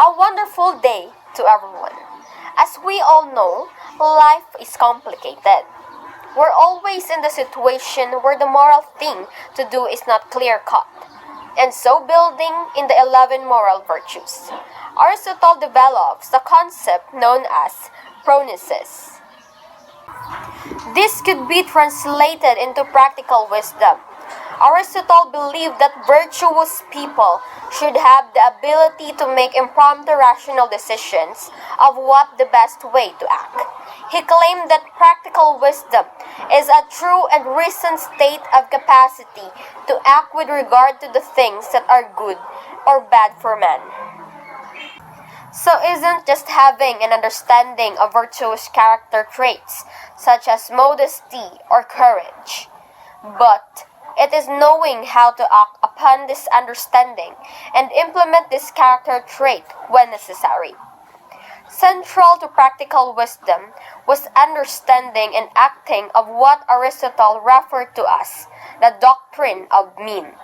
A wonderful day to everyone. As we all know, life is complicated. We're always in the situation where the moral thing to do is not clear-cut. And so building in the 11 moral virtues, Aristotle develops the concept known as Phronesis. This could be translated into practical wisdom. Aristotle believed that virtuous people should have the ability to make impromptu rational decisions of what the best way to act. He claimed that practical wisdom is a true and recent state of capacity to act with regard to the things that are good or bad for man. So isn't just having an understanding of virtuous character traits such as modesty or courage, but it is knowing how to act upon this understanding and implement this character trait when necessary. Central to practical wisdom was understanding and acting of what Aristotle referred to as the doctrine of mean,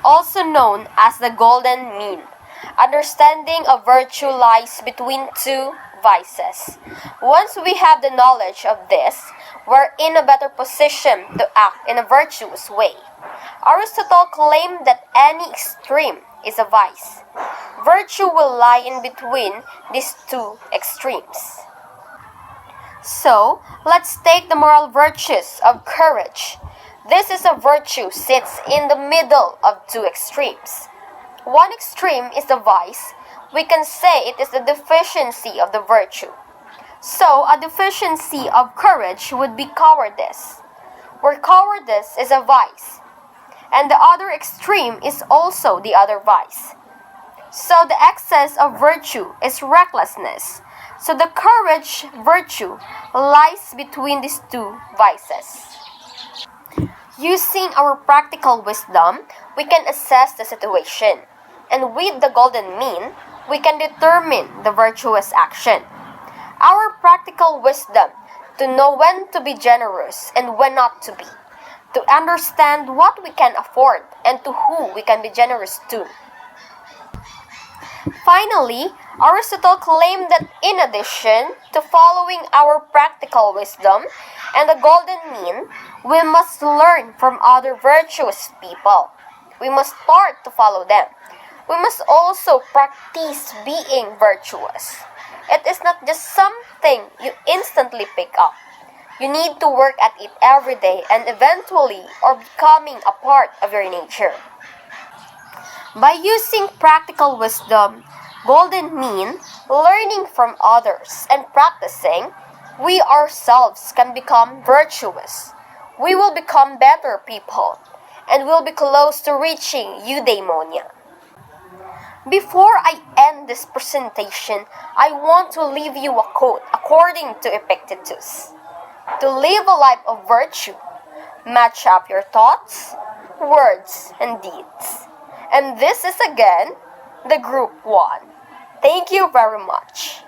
also known as the golden mean. Understanding of virtue lies between two vices. Once we have the knowledge of this, we're in a better position to act in a virtuous way. Aristotle claimed that any extreme is a vice. Virtue will lie in between these two extremes. So, let's take the moral virtues of courage. This is a virtue sits in the middle of two extremes. One extreme is the vice. We can say it is the deficiency of the virtue. So, a deficiency of courage would be cowardice, where cowardice is a vice, and the other extreme is also the other vice. So, the excess of virtue is recklessness. So, the courage virtue lies between these two vices. Using our practical wisdom, we can assess the situation, and with the golden mean, we can determine the virtuous action. Our practical wisdom to know when to be generous and when not to be, to understand what we can afford and to who we can be generous to. Finally, Aristotle claimed that in addition to following our practical wisdom and the golden mean, we must learn from other virtuous people. We must start to follow them. We must also practice being virtuous. It is not just something you instantly pick up. You need to work at it every day and eventually or becoming a part of your nature. By using practical wisdom, golden mean, learning from others, and practicing, we ourselves can become virtuous. We will become better people and will be close to reaching eudaimonia. Before I end this presentation, I want to leave you a quote according to Epictetus. To live a life of virtue, match up your thoughts, words, and deeds. And this is again the Group 1. Thank you very much.